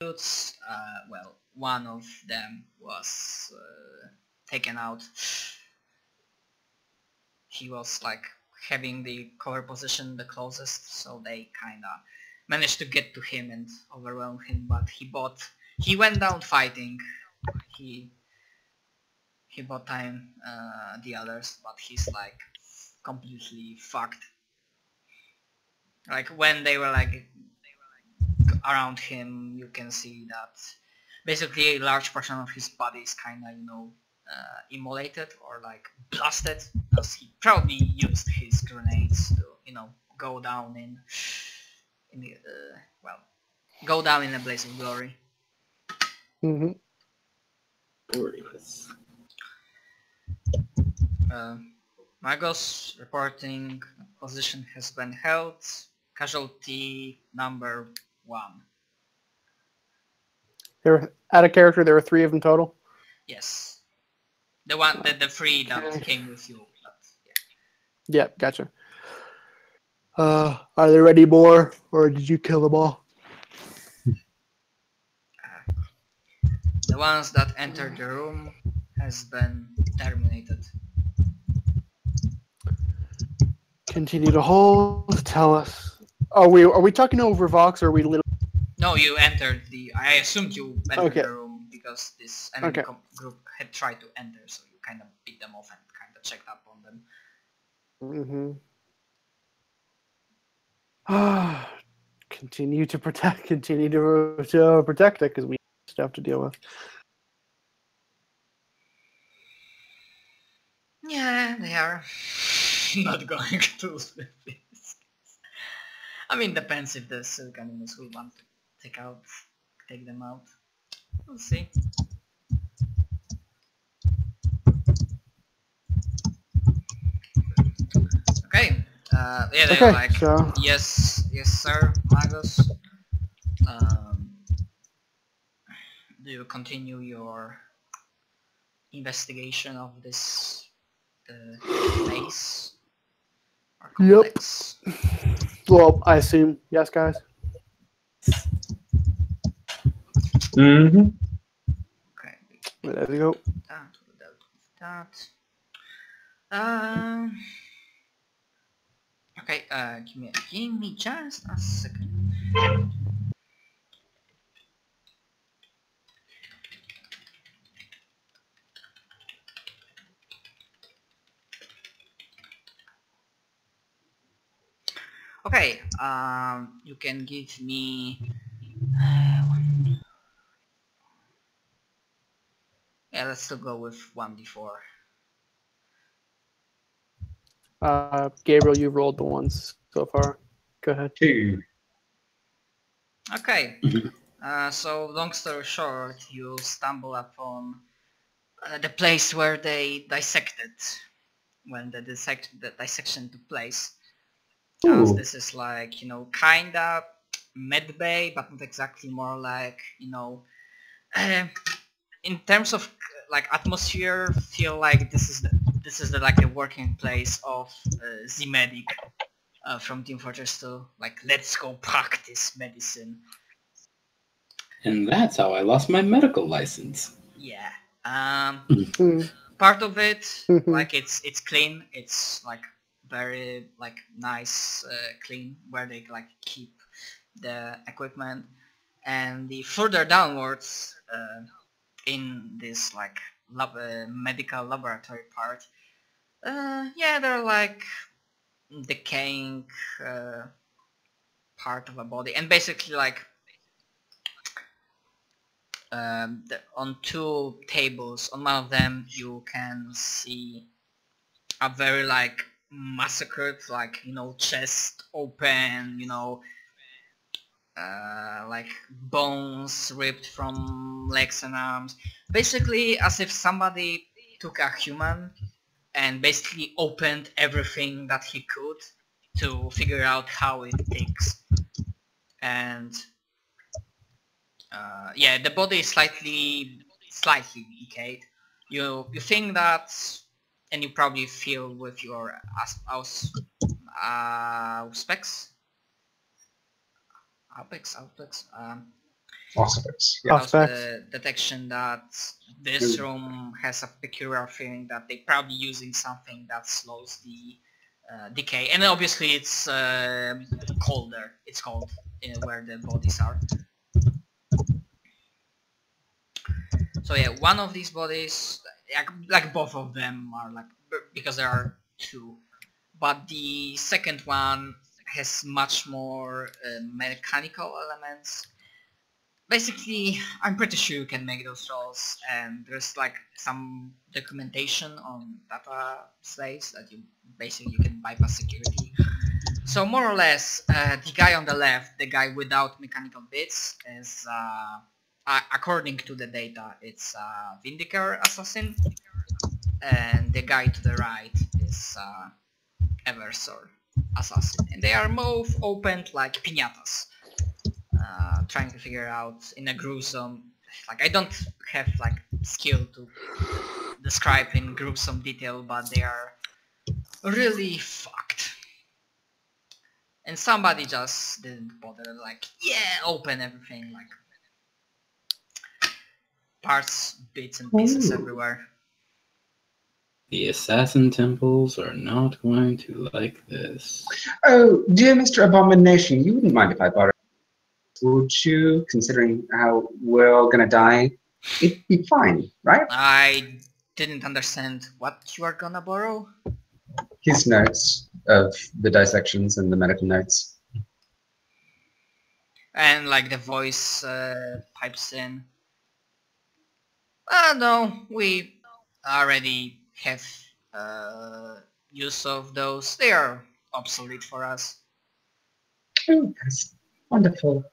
dudes. Well, one of them was taken out. He was like having the cover position the closest, so they kinda managed to get to him and overwhelm him, but he went down fighting. He bought time the others, but he's like completely fucked. Like when they were like around him, you can see that basically a large portion of his body is kinda, immolated or like blasted, because he probably used his grenades to, go down in the, go down in a blaze of glory. Mm-hmm. Glorious. Magos reporting position has been held. Casualty number 1. They were out of character. There were 3 of them total. Yes. The 3 that came with you. But, yeah. Yeah, gotcha. Are there any more, or did you kill them all? The ones that entered the room has been terminated. Continue to hold. Tell us. Are we talking over Vox, or are we literally? No, you entered I assumed you entered the room because this enemy group had tried to enter, so you kind of beat them off and kind of checked up on them. Continue to protect. Continue to protect it, because we have stuff to deal with. Yeah, they are not going to lose with this. I mean, depends if the Silica Animus will want to take them out. We'll see. Okay. Yeah, they're like, so... yes, sir, Magos. Do you continue your investigation of this place? Yep. Well, I assume yes, guys. Mm-hmm. Okay. There we go. Okay. Give me just a second. Okay, you can give me yeah, let's still go with 1d4. Gabriel, you rolled the ones so far. Go ahead. 2. Okay, so long story short, you stumble upon the place where they dissected, when the dissection took place. This is like, kinda med bay, but not exactly, more like, in terms of like atmosphere, feel like this is the like the working place of the medic from Team Fortress 2. Like, let's go practice medicine. And that's how I lost my medical license. Yeah. Part of it, like it's clean. It's like very like nice, clean, where they like keep the equipment. And the further downwards, in this like medical laboratory part, yeah, they're like decaying part of a body, and basically like on 2 tables, on one of them you can see a very like massacred, like, chest open, like bones ripped from legs and arms, basically as if somebody took a human and basically opened everything that he could to figure out how it ticks. And yeah, the body is slightly decayed. You think that, and you probably feel with your specs, Apex, Auspex. Yeah. How's Auspex. the detection that this room has a peculiar feeling that they're probably using something that slows the decay, and obviously it's colder. It's cold where the bodies are. So yeah, one of these bodies, like both of them are like, because there are two, but the second one has much more mechanical elements. Basically, I'm pretty sure you can make those rolls, and there's like some documentation on data slaves that you can bypass security. So more or less, the guy on the left, the guy without mechanical bits, is according to the data, it's a Vindicator assassin, and the guy to the right is Eversor assassin, and they are both opened like piñatas. Trying to figure out in a gruesome, like I don't have like skill to describe in gruesome detail, but they are really fucked. And somebody just didn't bother, like, yeah, open everything, like parts, bits and pieces everywhere. The assassin temples are not going to like this. Oh, dear Mr. Abomination, you wouldn't mind if I borrowed, would you? Considering how we're all gonna die, it'd be fine, right? I didn't understand what you are gonna borrow. His notes of the dissections and the medical notes. And like the voice pipes in. No, we already have use of those. They are obsolete for us. Oh, that's wonderful.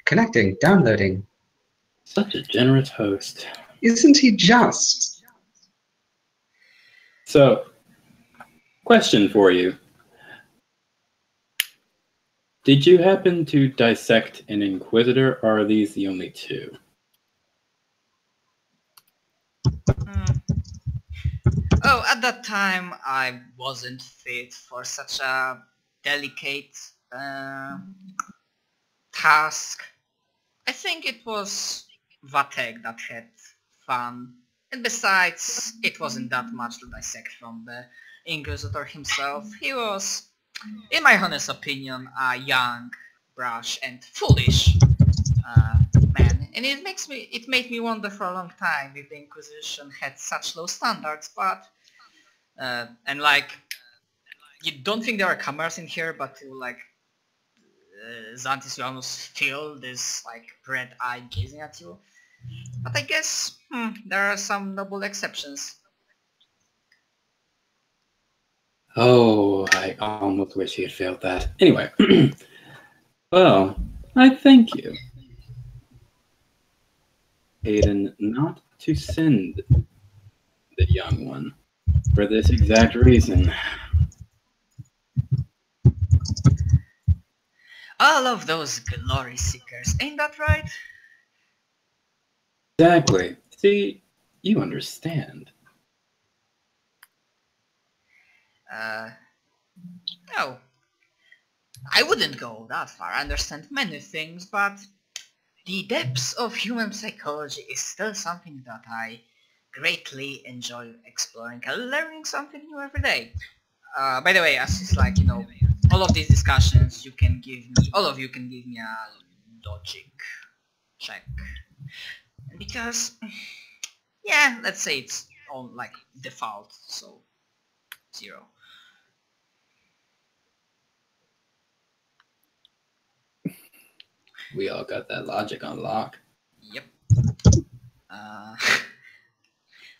Connecting, downloading. Such a generous host. Isn't he just? So, question for you. Did you happen to dissect an Inquisitor, or are these the only two? Oh, at that time I wasn't fit for such a delicate task. I think it was Vatek that had fun, and besides, it wasn't that much to dissect from the Inquisitor himself. He was, in my honest opinion, a young, brash, and foolish man, and it made me wonder for a long time if the Inquisition had such low standards. But and like, you don't think there are cameras in here, but to like Xantis, you almost feel this like red eye gazing at you. But I guess there are some noble exceptions. Oh, I almost wish he had failed that. Anyway, well, I thank you. Hayden, not to send the young one for this exact reason. All of those glory seekers, ain't that right? Exactly. See, you understand. No. I wouldn't go that far. I understand many things, but the depths of human psychology is still something that I greatly enjoy exploring and learning something new every day. By the way, as it's like, all of these discussions, all of you can give me a logic check. Because, yeah, let's say it's on like default, so 0. We all got that logic on lock. Yep.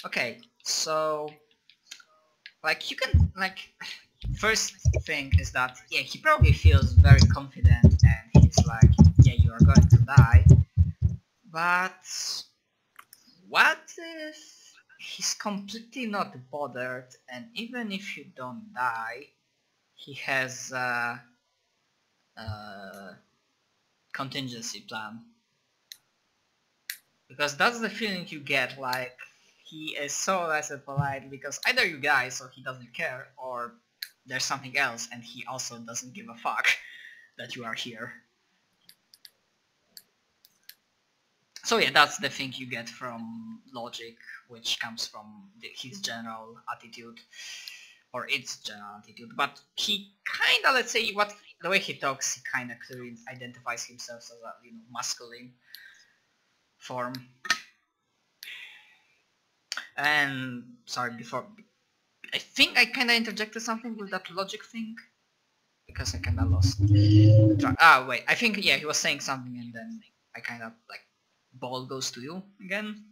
Okay, so like you can first thing is that yeah, he probably feels very confident and he's like, yeah, you are going to die. But what if he's completely not bothered, and even if you don't die, he has a contingency plan? Because that's the feeling you get, like he is so nice and polite because either you die so he doesn't care, or there's something else and he also doesn't give a fuck that you are here. So yeah, that's the thing you get from logic, which comes from his general attitude, or its general attitude. But he kinda, let's say, the way he talks, he kinda clearly identifies himself as a masculine form. And sorry, before I think I kinda interjected something with that logic thing because I kinda lost. Wait, I think yeah, he was saying something and then I kinda like ball goes to you again.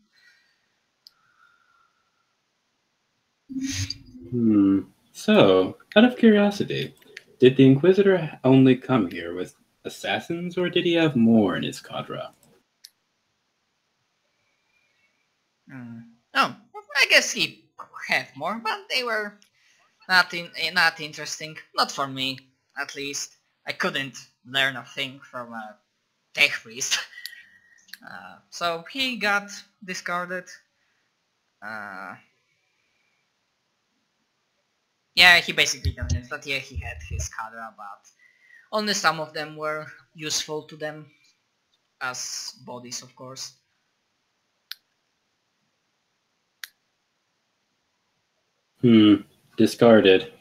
So, out of curiosity, did the Inquisitor only come here with assassins, or did he have more in his cadre? Oh, I guess he had more, but they were not interesting. Not for me, at least. I couldn't learn a thing from a tech priest. So he got discarded. Yeah, he basically convinced that yeah, he had his cadre, but only some of them were useful to them as bodies, of course. Discarded.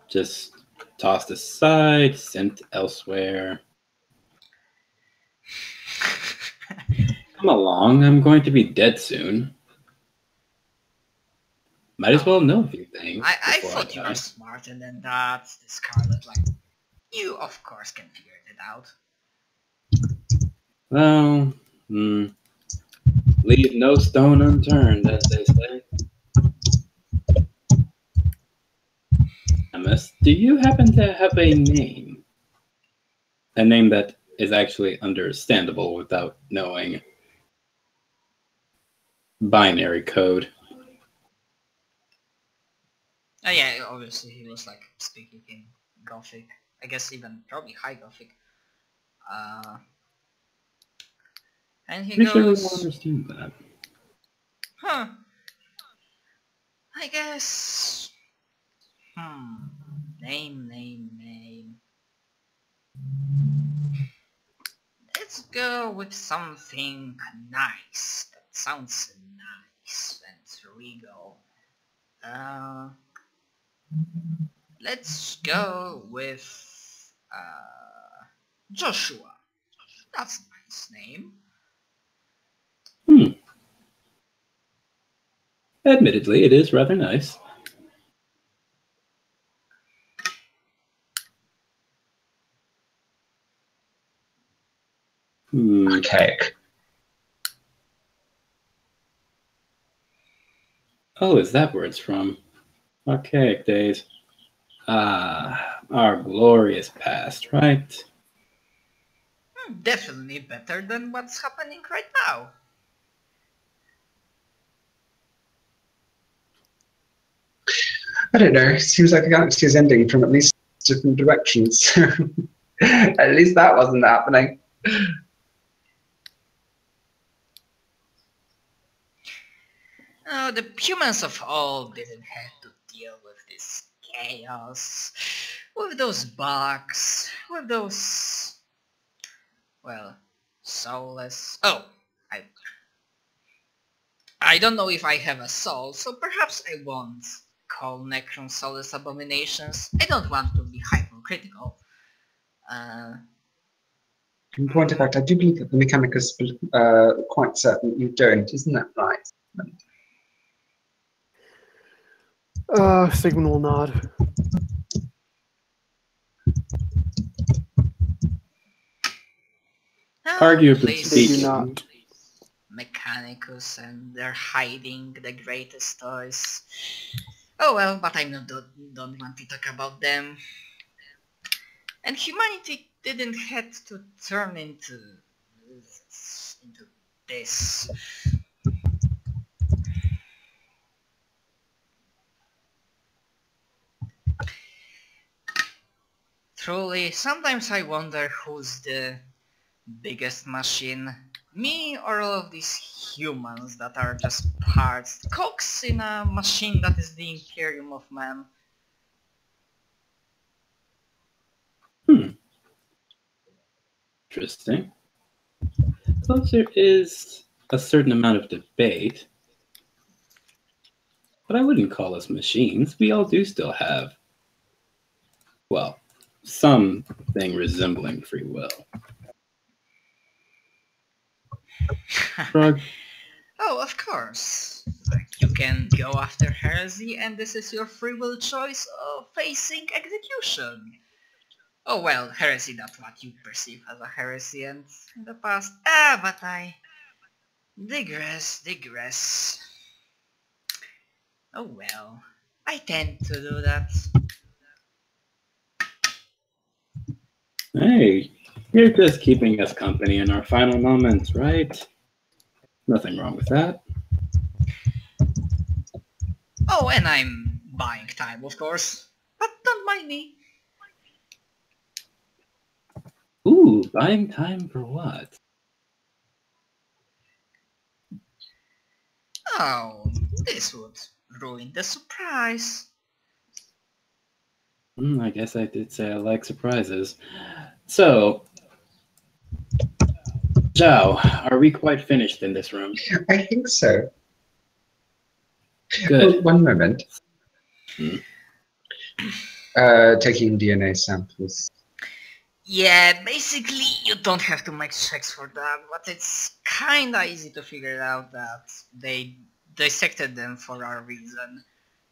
Just tossed aside, sent elsewhere. Come along, I'm going to be dead soon. Might as well know a few things. I thought you were smarter than that, discarded. Like, you of course can figure it out. Well, leave no stone unturned, as they say. Animus, do you happen to have a name? A name that is actually understandable without knowing binary code. Oh yeah, obviously he was like speaking in Gothic. I guess even probably High Gothic. And he Pretty sure we goes, will understand that. huh, I guess, name. Let's go with something nice. That sounds nice and regal. Let's go with Joshua. That's a nice name. Admittedly, it is rather nice. Archaic. Oh, is that where it's from? Archaic days. Ah, our glorious past, right? Definitely better than what's happening right now. I don't know. It seems like a galaxy is ending from at least different directions. At least that wasn't happening. The humans of old didn't have to deal with this chaos, with those bugs, with those, well, soulless. Oh, I don't know if I have a soul, so perhaps I won't call Necron soulless abominations. I don't want to be hypercritical. In point of fact, I do believe that the mechanic is quite certain you don't. Isn't that right? Sigmund will nod. Arguably They do speaking, not. Mechanicus, and they're hiding the greatest toys. Oh well, but I don't want to talk about them. And humanity didn't have to turn into this. Truly, sometimes I wonder who's the biggest machine, me or all of these humans that are just parts, cogs in a machine that is the Imperium of Man. Interesting. Closer is a certain amount of debate. But I wouldn't call us machines. We all do still have, well, something resembling free will. Frog? Oh, of course. Like, you can go after heresy, and this is your free will choice of facing execution. Oh well, heresy, that's what you perceive as a heresy, and in the past... but I digress. Oh well, I tend to do that. Hey, you're just keeping us company in our final moments, right? Nothing wrong with that. Oh, and I'm buying time, of course. But don't mind me. Ooh, buying time for what? Oh, this would ruin the surprise. I guess I did say I like surprises. So, Zhao, are we quite finished in this room? I think so. Good. Oh, one moment. Hmm. Taking DNA samples. Yeah, basically you don't have to make checks for that, but it's kinda easy to figure out that they dissected them for a reason.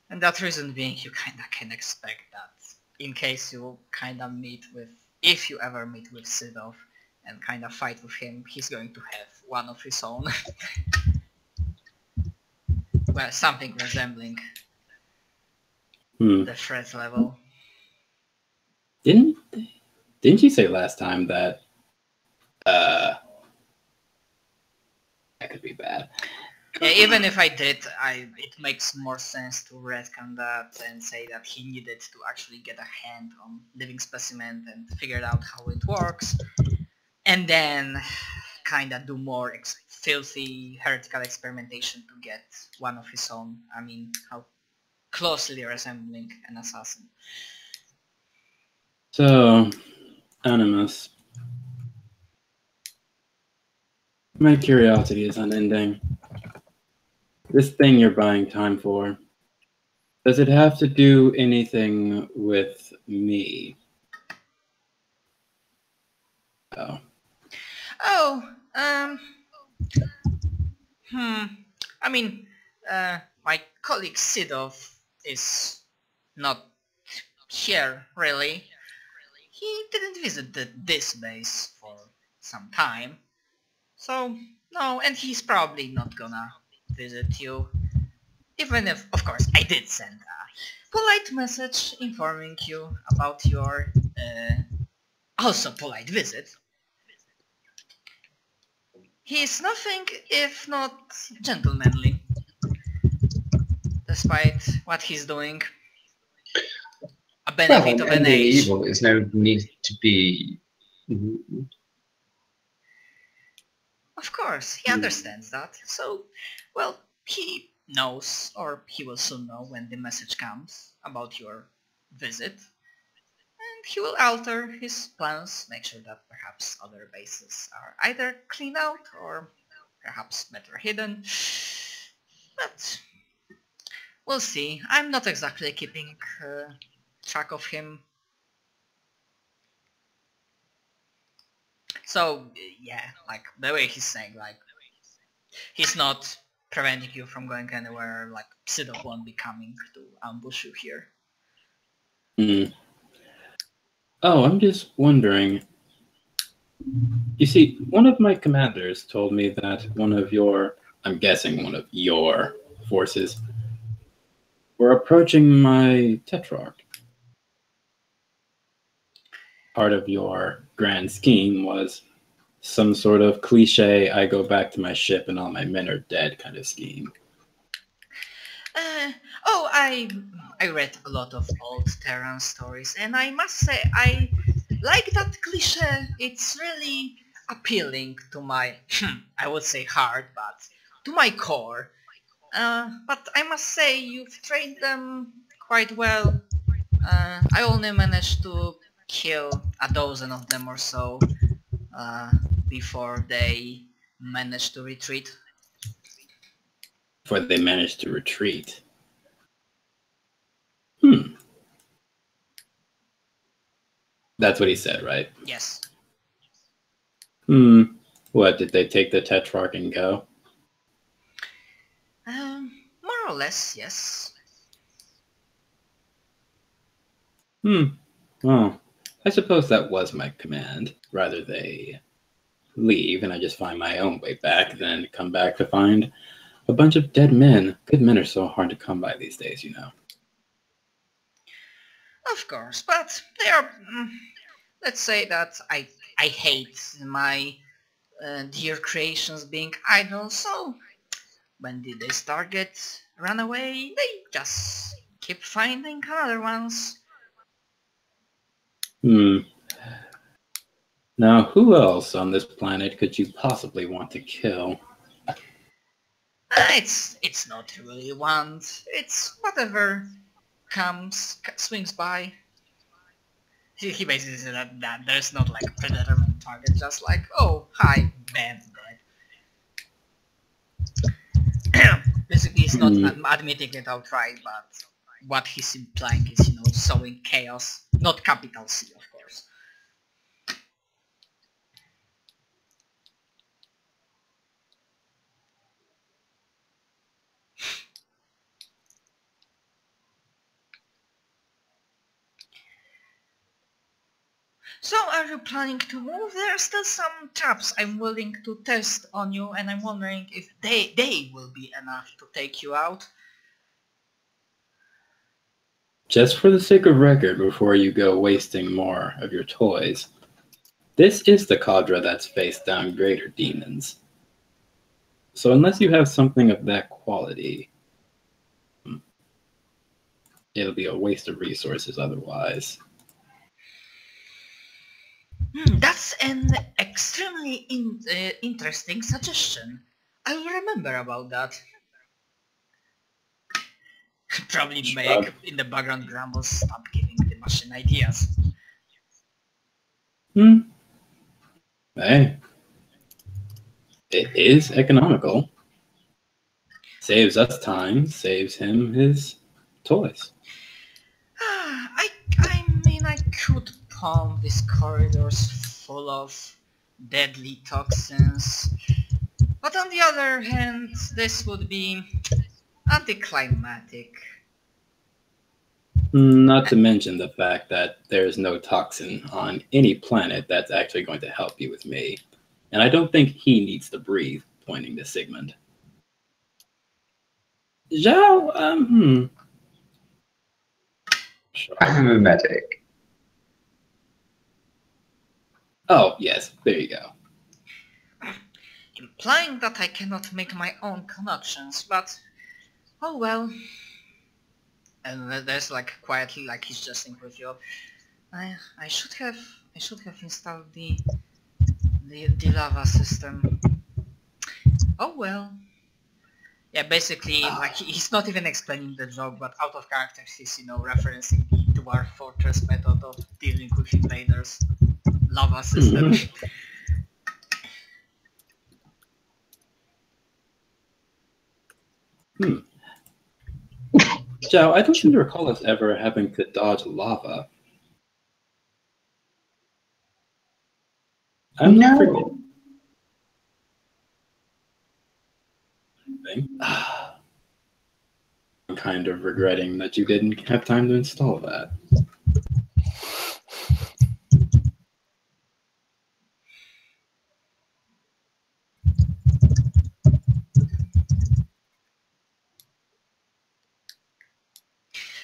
And that reason being you kinda can expect that in case you kinda meet with, if you ever meet with Sidov and kinda fight with him, he's going to have one of his own. Well, something resembling the threat level. Didn't you say last time that that could be bad? Yeah, even if I did, it makes more sense to retcon that and say that he needed to actually get a hand on living specimen and figure out how it works, and then kinda do more filthy heretical experimentation to get one of his own. I mean, how closely resembling an assassin. So, Animus. My curiosity is unending. This thing you're buying time for, does it have to do anything with me? Oh. Oh, I mean, my colleague Sidov is not here, really. He didn't visit this base for some time. So, no, and he's probably not gonna visit you. Even if, of course, I did send a polite message informing you about your, also polite visit. He's nothing if not gentlemanly, despite what he's doing. A benefit of an and age. evil is no need to be. Of course, he understands that. So, well, he knows, or he will soon know when the message comes about your visit. And he will alter his plans, make sure that perhaps other bases are either cleaned out or perhaps better hidden. But we'll see. I'm not exactly keeping track of him. So, yeah, like, the way he's saying, like, he's not preventing you from going anywhere, like, Sidok won't be coming to ambush you here. Oh, I'm just wondering. You see, one of my commanders told me that I'm guessing one of your forces were approaching my Tetrarch. Part of your grand scheme was some sort of cliche, I go back to my ship and all my men are dead kind of scheme. I read a lot of old Terran stories, and I must say I like that cliche. It's really appealing to my, I would say heart, but to my core. But I must say you've trained them quite well. I only managed to kill a dozen of them or so before they managed to retreat before they managed to retreat. That's what he said, right? Yes. What, did they take the Tetrarch and go? More or less, yes. Well, I suppose that was my command. Rather they leave and I just find my own way back than come back to find a bunch of dead men. Good men are so hard to come by these days, you know. Of course, but they are... let's say that I hate my dear creations being idle, so when this target run away, they just keep finding other ones. Now, who else on this planet could you possibly want to kill? It's not really want. It's whatever swings by. He basically said that there's not like a predetermined target, just like, oh, hi, bam, dead. Basically, he's not admitting it outright, but what he's implying is, sowing chaos. Not capital C, of course. So are you planning to move? There are still some traps I'm willing to test on you, and I'm wondering if they will be enough to take you out. Just for the sake of record, before you go wasting more of your toys, this is the cadre that's faced down greater demons. So unless you have something of that quality, it'll be a waste of resources otherwise. That's an extremely interesting suggestion. I'll remember about that. Probably make in the background grumbles stop giving the machine ideas. Hey. It is economical. Saves us time, saves him his toys. I mean, I could pump these corridors full of deadly toxins, but on the other hand, this would be anticlimactic. Not to mention the fact that there's no toxin on any planet that's actually going to help you with me. And I don't think he needs to breathe, pointing to Sigmund. Zhao, Sure. I'm a medic. Oh, yes, there you go. Implying that I cannot make my own connections, but oh well. And there's like quietly, like he's jesting with you. I should have installed the lava system. Oh well. Yeah, basically, like he's not even explaining the joke, but out of character, he's referencing the dwarf fortress method of dealing with invaders. Lava system. Zhao, I don't seem to recall us ever having to dodge lava. No. I'm kind of regretting that you didn't have time to install that.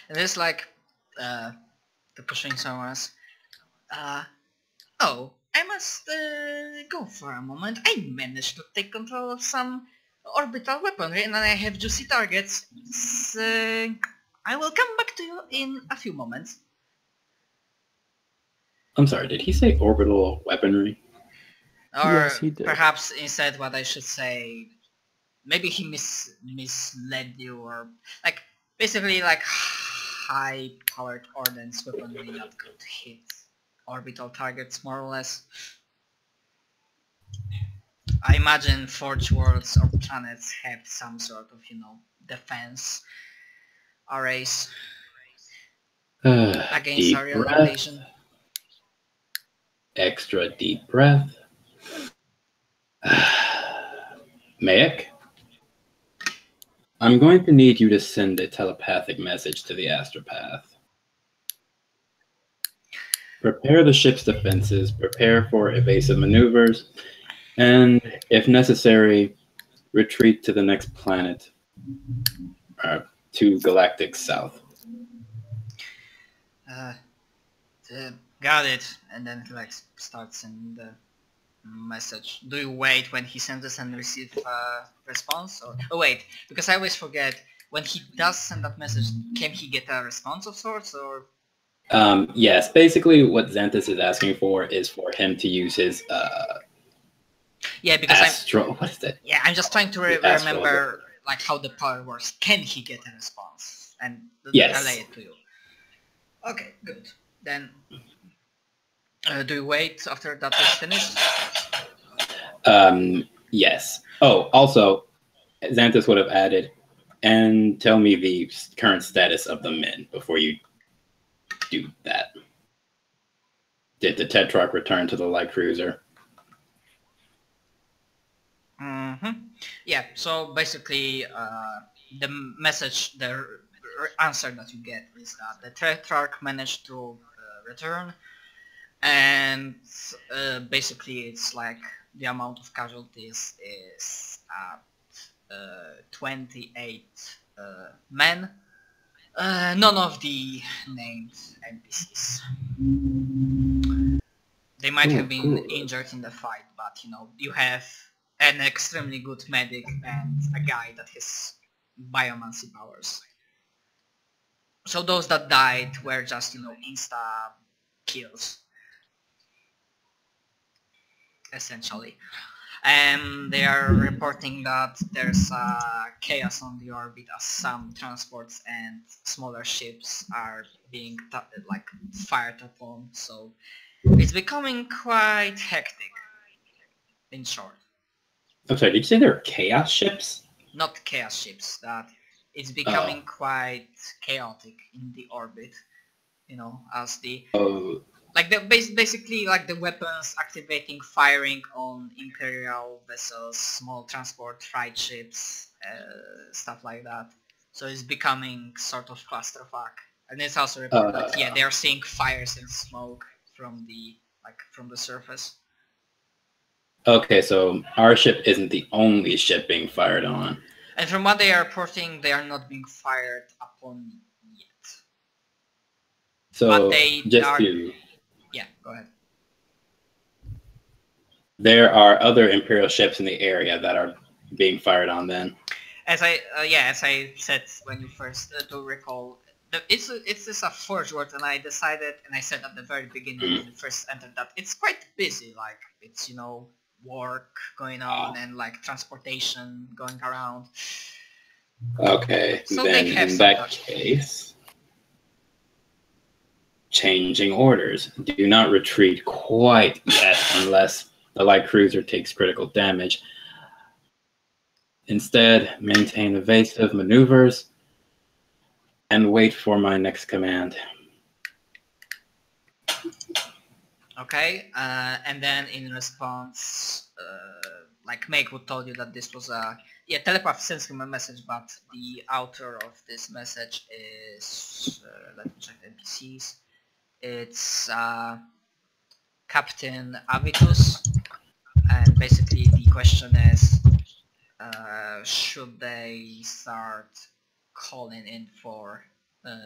And there's like the pushing someone's. Oh, I must go for a moment. I managed to take control of some orbital weaponry and I have juicy targets. So I will come back to you in a few moments. I'm sorry, did he say orbital weaponry? Or Yes, he did. perhaps instead what I should say, maybe he misled you, or like basically like high-powered ordnance weaponry that could hit orbital targets more or less. I imagine Forge worlds or planets have some sort of, you know, defense arrays against Deep aerial breath. invasion. Extra deep breath. Mayak, I'm going to need you to send a telepathic message to the astropath. Prepare the ship's defenses, prepare for evasive maneuvers, and, if necessary, retreat to the next planet, to galactic south. Got it. And then he like starts in the message. Do you wait when he sends us and receive a response? Or oh wait, because I always forget, when he does send that message, can he get a response of sorts, or? Yes, basically what Xanthus is asking for is for him to use his Yeah, because what is that? Yeah, I'm just trying to remember like how the power works. Can he get a response and relay it to you? Okay, good. Then, do you wait after that is finished? Yes. Oh, also, Xanthus would have added, and tell me the current status of the men before you do that. Did the Tetrarch return to the light cruiser? Yeah, so basically the message, the answer that you get is that the Tetrarch managed to return, and basically it's like the amount of casualties is at 28 men. None of the named NPCs. They might have been injured in the fight, but you know, you have an extremely good medic and a guy that has biomancy powers. So those that died were just, you know, insta kills, essentially. And they are reporting that there's chaos on the orbit as some transports and smaller ships are being like fired upon, so it's becoming quite hectic, in short. I'm sorry, did you say there are chaos ships? Not chaos ships, that it's becoming quite chaotic in the orbit, you know, as the like the basically like the weapons activating firing on Imperial vessels, small transport freight ships, stuff like that. So it's becoming sort of clusterfuck. And it's also reported that yeah, they are seeing fires and smoke from the surface. Okay, so our ship isn't the only ship being fired on. And from what they are reporting, they are not being fired upon yet. So but they just to... Yeah, go ahead. There are other Imperial ships in the area that are being fired on then. As I said when you first do recall, it's just a forge world, and I decided, and I said at the very beginning when you first entered, that it's quite busy. Like it's, you know, work going on and like transportation going around. Okay, so then in that case, changing orders. Do not retreat quite yet unless the light cruiser takes critical damage. Instead, maintain evasive maneuvers and wait for my next command. Okay, and then in response, like Makewood told you that this was a... Yeah, Telepath sends him a message, but the author of this message is... let me check the NPCs. It's Captain Avitus, and basically the question is, should they start calling in for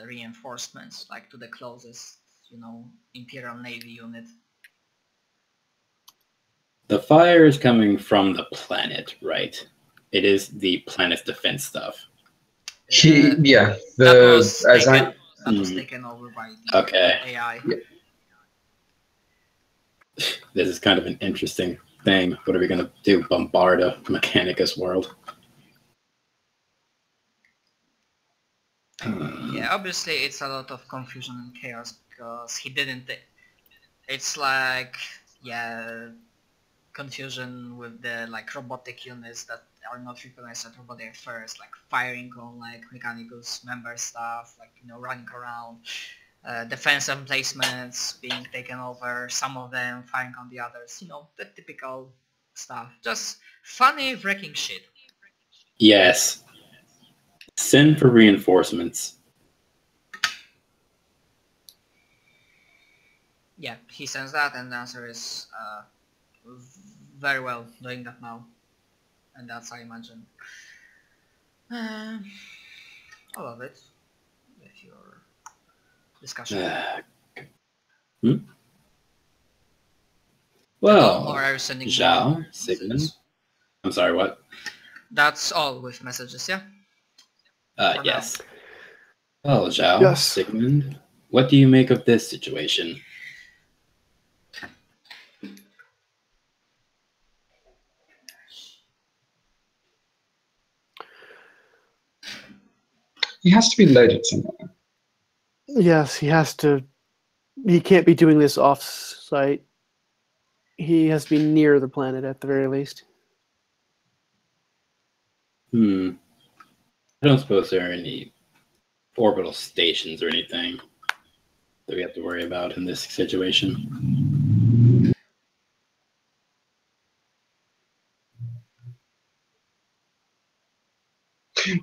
reinforcements, like to the closest, you know, Imperial Navy unit? The fire is coming from the planet, right? It is the planet's defense stuff. That was taken over by the AI. Yeah. This is kind of an interesting thing. What are we going to do? Bombard a Mechanicus world? Yeah, obviously it's a lot of confusion and chaos because he didn't... It's like, yeah, confusion with the like robotic units that are not recognized as robotic at first, like firing on like Mechanicus member stuff, like running around, defense emplacements being taken over, some of them firing on the others, the typical stuff. Just funny wrecking shit. Yes. Send for reinforcements. Yeah, he sends that, and the answer is very well doing that now, and that's I imagine all of it with your discussion. Well, or are you sending Zhao, more Sigmund. messages? I'm sorry, what? That's all with messages, yeah? For Yes. Well, Zhao, Yes. Sigmund, what do you make of this situation? He has to be loaded somewhere. Yes, he has to. He can't be doing this off-site. He has to be near the planet at the very least. I don't suppose there are any orbital stations or anything that we have to worry about in this situation.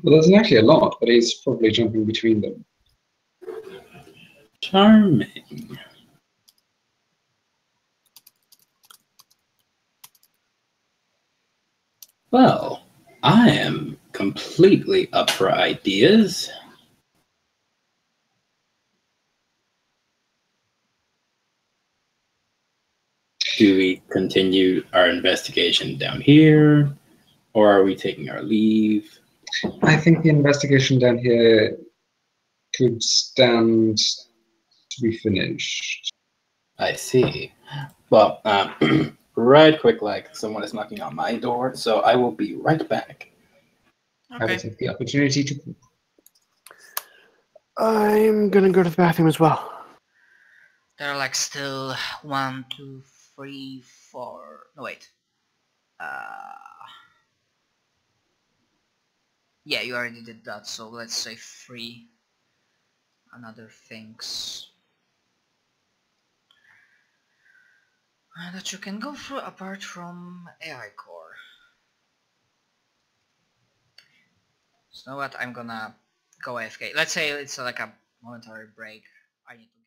Well, there's actually a lot, but he's probably jumping between them. Charming. Well, I am completely up for ideas. Do we continue our investigation down here, or are we taking our leave? I think the investigation down here could stand to be finished. I see. Well, right quick, like someone is knocking on my door, so I will be right back. I will take the opportunity to poop. I'm gonna go to the bathroom as well. There are like still 1, 2, 3, 4. No wait. Yeah, you already did that, so let's say 3 another things that you can go through apart from AI core. So you know what, I'm gonna go AFK. Let's say it's like a momentary break. I need to